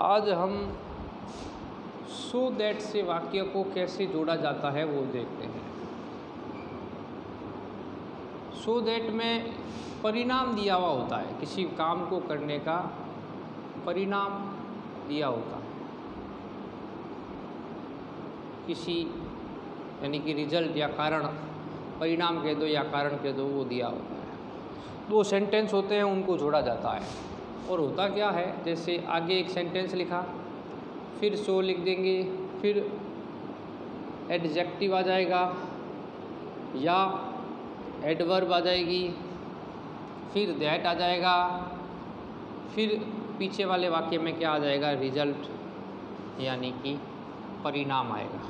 आज हम so that से वाक्य को कैसे जोड़ा जाता है वो देखते हैं। सो दैट में परिणाम दिया हुआ होता है, किसी काम को करने का परिणाम दिया होता है, किसी यानी कि रिजल्ट या कारण, परिणाम कह दो या कारण कह दो, वो दिया होता है। दो सेंटेंस होते हैं, उनको जोड़ा जाता है। और होता क्या है, जैसे आगे एक सेंटेंस लिखा, फिर सो लिख देंगे, फिर एडजेक्टिव आ जाएगा या एडवर्ब आ जाएगी, फिर दैट आ जाएगा, फिर पीछे वाले वाक्य में क्या आ जाएगा, रिजल्ट यानी कि परिणाम आएगा।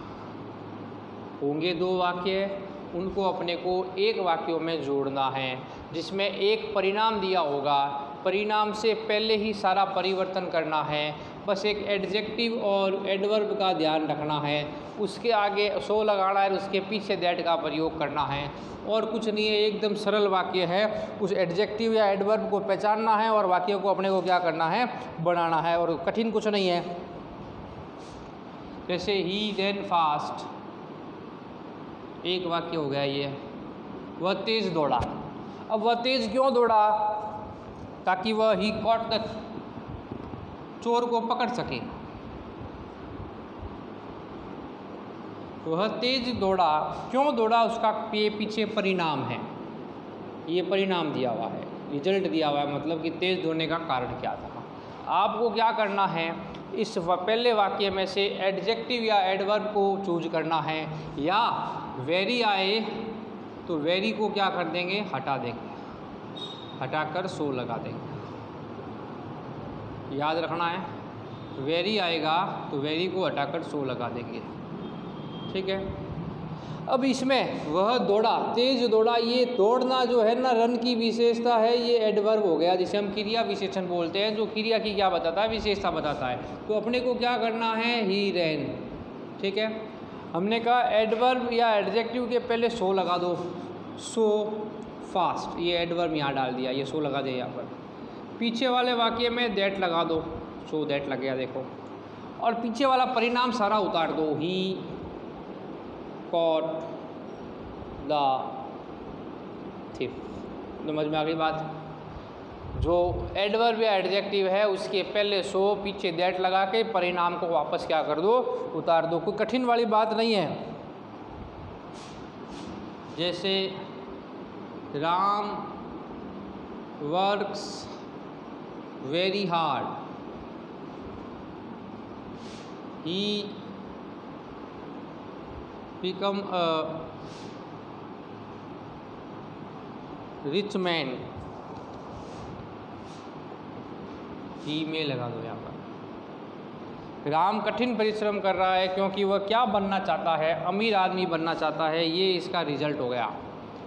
होंगे दो वाक्य, उनको अपने को एक वाक्यों में जोड़ना है, जिसमें एक परिणाम दिया होगा, परिणाम से पहले ही सारा परिवर्तन करना है। बस एक एडजेक्टिव और एडवर्ब का ध्यान रखना है, उसके आगे सो लगाना है, उसके पीछे दैट का प्रयोग करना है, और कुछ नहीं है। एकदम सरल वाक्य है, उस एडजेक्टिव या एडवर्ब को पहचानना है और वाक्य को अपने को क्या करना है, बनाना है, और कठिन कुछ नहीं है। जैसे ही देन फास्ट, एक वाक्य हो गया ये, वह तेज दौड़ा। अब वह तेज क्यों दौड़ा, ताकि वह ही कॉट द चोर को पकड़ सके। वह तेज दौड़ा, क्यों दौड़ा, उसका पीछे परिणाम है, ये परिणाम दिया हुआ है, रिजल्ट दिया हुआ है, मतलब कि तेज दौड़ने का कारण क्या था। आपको क्या करना है, इस पहले वाक्य में से एडजेक्टिव या एडवर्ब को चूज करना है, या वेरी आए तो वेरी को क्या कर देंगे, हटा देंगे, हटाकर सो लगा देंगे। याद रखना है, वेरी आएगा तो वेरी को हटाकर सो लगा देंगे, ठीक है। अब इसमें वह दौड़ा, तेज दौड़ा, ये दौड़ना जो है ना, रन की विशेषता है, ये एडवर्ब हो गया, जिसे हम क्रिया विशेषण बोलते हैं, जो क्रिया की क्या बताता है, विशेषता बताता है। तो अपने को क्या करना है, ही रैन, ठीक है। हमने कहा एडवर्ब या एडजेक्टिव के पहले सो लगा दो, सो फास्ट, ये एडवर्ब यहाँ डाल दिया, ये सो लगा दिया यहाँ पर। पीछे वाले वाक्य में दैट लगा दो, सो दैट लग गया, देखो। और पीछे वाला परिणाम सारा उतार दो, ही कॉट द थिफ। समझ में आ गई बात। जो एडवर्ब या एडजेक्टिव है, उसके पहले सो, पीछे दैट लगा के परिणाम को वापस क्या कर दो, उतार दो। कोई कठिन वाली बात नहीं है। जैसे Ram works very hard, he become a rich man, ही में लगा दो यहाँ पर। राम कठिन परिश्रम कर रहा है, क्योंकि वह क्या बनना चाहता है, अमीर आदमी बनना चाहता है, ये इसका रिजल्ट हो गया।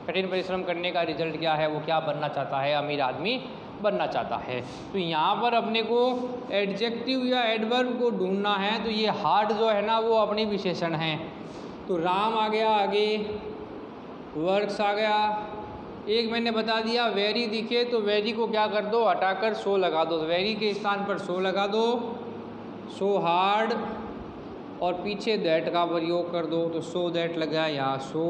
कठिन परिश्रम करने का रिजल्ट क्या है, वो क्या बनना चाहता है, अमीर आदमी बनना चाहता है। तो यहाँ पर अपने को एडजेक्टिव या एडवर्ब को ढूंढना है, तो ये हार्ड जो है ना, वो अपनी विशेषण है। तो राम आ गया आगे, वर्क्स आ गया, एक मैंने बता दिया वेरी दिखे तो वेरी को क्या कर दो, हटाकर सो लगा दो, तो वेरी के स्थान पर सो लगा दो, सो हार्ड, और पीछे दैट का प्रयोग कर दो, तो सो दैट लगा यहाँ, सो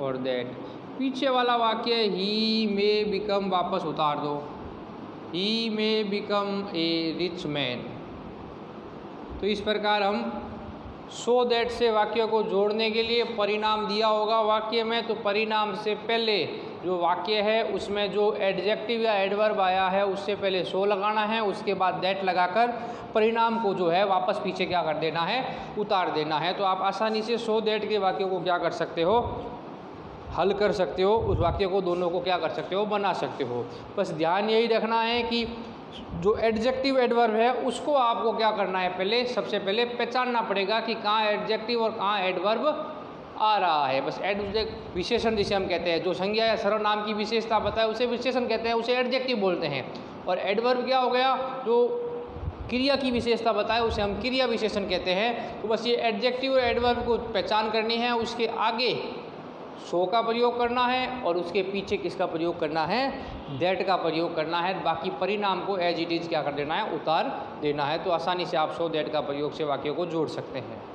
और दैट। पीछे वाला वाक्य ही में बिकम वापस उतार दो, ही में बिकम ए रिच मैन। तो इस प्रकार हम सो दैट से वाक्य को जोड़ने के लिए परिणाम दिया होगा वाक्य में, तो परिणाम से पहले जो वाक्य है उसमें जो एडजेक्टिव या एडवर्ब आया है, उससे पहले सो लगाना है, उसके बाद दैट लगाकर परिणाम को जो है वापस पीछे क्या कर देना है, उतार देना है। तो आप आसानी से सो दैट के वाक्य को क्या कर सकते हो, हल कर सकते हो, उस वाक्य को दोनों को क्या कर सकते हो, बना सकते हो। बस ध्यान यही रखना है कि जो एडजेक्टिव एडवर्ब है, उसको आपको क्या करना है, पहले सबसे पहले पहचानना पड़ेगा कि कहाँ एडजेक्टिव और कहाँ एडवर्ब आ रहा है। बस एडजेक्टिव विशेषण जिसे हम कहते हैं, जो संज्ञा या सर्वनाम की विशेषता बताए उसे विशेषण कहते हैं, उसे एडजेक्टिव बोलते हैं। और एडवर्ब क्या हो गया, जो क्रिया की विशेषता बताए उसे हम क्रिया विशेषण कहते हैं। तो बस ये एडजेक्टिव और एडवर्ब को पहचान करनी है, उसके आगे सो का प्रयोग करना है और उसके पीछे किसका प्रयोग करना है, दैट का प्रयोग करना है। बाकी परिणाम को एज इट इज़ क्या कर देना है, उतार देना है। तो आसानी से आप सो दैट का प्रयोग से वाक्यों को जोड़ सकते हैं।